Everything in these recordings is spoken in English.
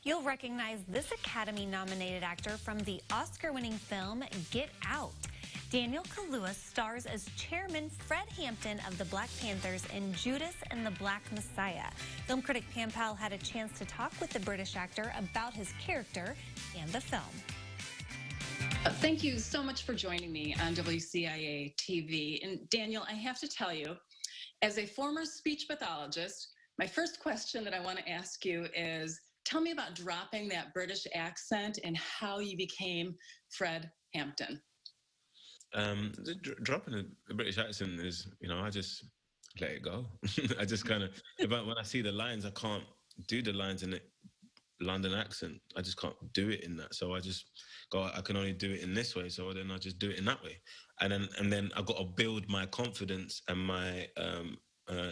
You'll recognize this Academy-nominated actor from the Oscar-winning film Get Out. Daniel Kaluuya stars as Chairman Fred Hampton of the Black Panthers in Judas and the Black Messiah. Film critic Pam Powell had a chance to talk with the British actor about his character and the film. Thank you so much for joining me on WCIA TV. And Daniel, I have to tell you, as a former speech pathologist, my first question that I want to ask you is, tell me about dropping that British accent and how you became Fred Hampton. Dropping the British accent is, I just let it go. I just kind of, when I see the lines, I can't do the lines in the London accent. I just can't do it in that. So I just go, I can only do it in this way. So then I just do it in that way. And then I got to build my confidence and my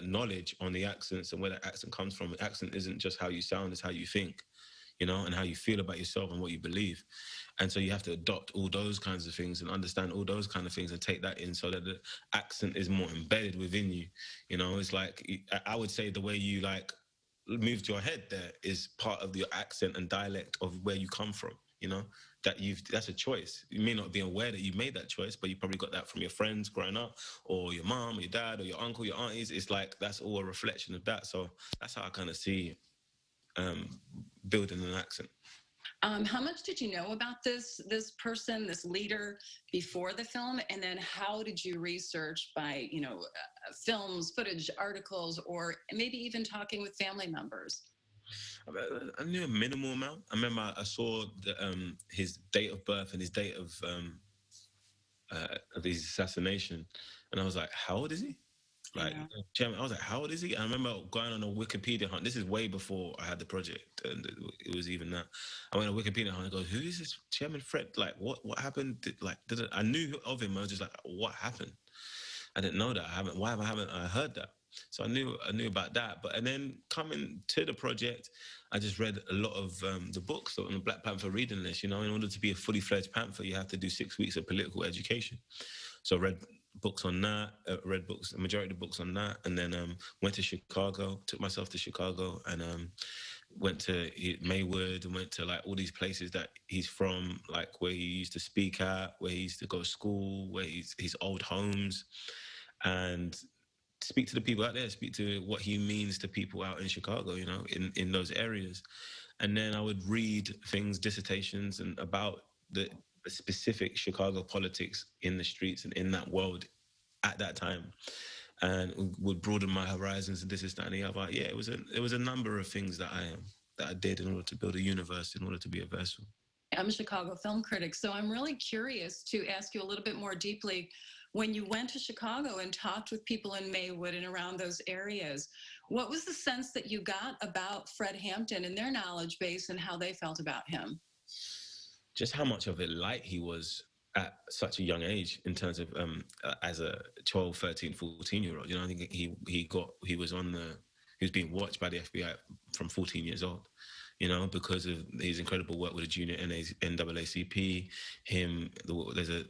knowledge on the accents and where that accent comes from. The accent isn't just how you sound, it's how you think, and how you feel about yourself and what you believe. And so you have to adopt all those kinds of things and understand all those kind of things and take that in so that the accent is more embedded within you. It's like, I would say the way you moved your head there is part of your accent and dialect of where you come from, that's a choice. You may not be aware that you made that choice, but you probably got that from your friends growing up, or your mom, or your dad, or your uncle, your aunties. It's like, that's all a reflection of that. So that's how I kind of see building an accent. How much did you know about this person, this leader, before the film? And then how did you research by, films, footage, articles, or maybe even talking with family members? I knew a minimal amount. I remember I saw his date of birth and his date of his assassination, and I was like, how old is he? I was like, how old is he? I remember going on a Wikipedia hunt. This is way before I had the project, and it was even that. I went on a Wikipedia hunt and I go, who is this Chairman Fred? Like, what happened? I knew of him. I was just like, what happened? I didn't know that. Why haven't I heard that? So I knew about that. And then coming to the project, I just read a lot of the books on the Black Panther reading list. In order to be a fully fledged Panther, you have to do 6 weeks of political education. So I read books on that, a majority of the books on that, and then went to Chicago, took myself to Chicago, and went to Maywood, and went to all these places that he's from, where he used to speak at, where he used to go to school, where his old homes, and speak to the people out there, speak to what he means to people out in Chicago, in those areas. And then I would read things, dissertations, and about the specific Chicago politics in the streets and in that world at that time, and would broaden my horizons. And this is that and the other. Yeah, it was a number of things that I did in order to build a universe, in order to be a vessel. I'm a Chicago film critic, so I'm really curious to ask you a little bit more deeply. When you went to Chicago and talked with people in Maywood and around those areas, what was the sense that you got about Fred Hampton and their knowledge base and how they felt about him? Just how much of a light he was at such a young age in terms of as a 12, 13, 14-year-old. I think he was being watched by the FBI from 14 years old. Because of his incredible work with the junior NAACP.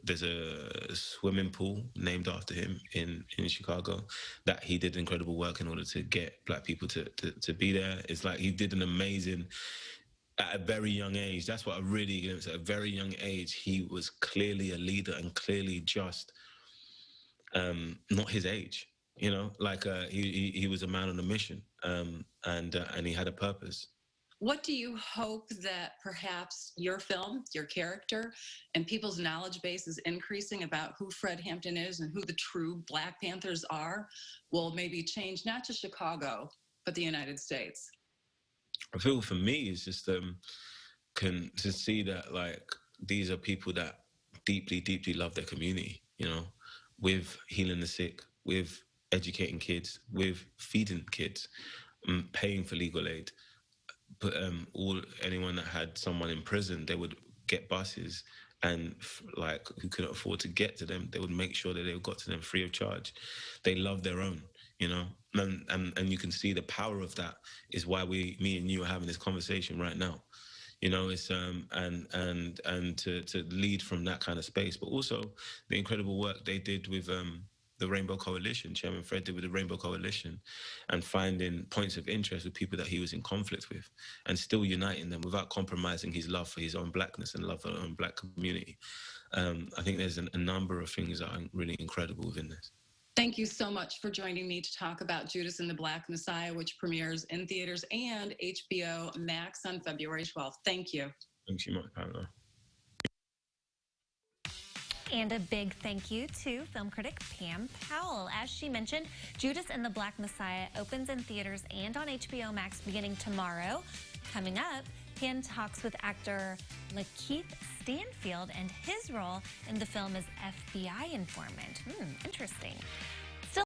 There's a swimming pool named after him in Chicago that he did incredible work in order to get Black people to be there. It's like he did an amazing, at a very young age. That's what I really glimpsed. At a very young age, he was clearly a leader and clearly just not his age. He was a man on a mission, and he had a purpose. What do you hope that perhaps your film, your character, and people's knowledge base is increasing about who Fred Hampton is and who the true Black Panthers are will maybe change not just Chicago, but the United States? I feel for me is just to see that these are people that deeply, deeply love their community, with healing the sick, with educating kids, with feeding kids, paying for legal aid. But anyone that had someone in prison, they would get buses, and who couldn't afford to get to them, they would make sure that they got to them free of charge. They love their own, and you can see the power of that is why me and you are having this conversation right now. It's and to lead from that kind of space, but also the incredible work they did with the Rainbow Coalition, Chairman Fred did with the Rainbow Coalition, and finding points of interest with people that he was in conflict with, and still uniting them without compromising his love for his own blackness and love for the own black community. I think there's a number of things that are really incredible within this. Thank you so much for joining me to talk about Judas and the Black Messiah, which premieres in theaters and HBO Max on February 12th. Thank you. Thank you much, Pamela. And a big thank you to film critic Pam Powell. As she mentioned, Judas and the Black Messiah opens in theaters and on HBO Max beginning tomorrow. Coming up, Pam talks with actor Lakeith Stanfield and his role in the film as FBI informant. Interesting.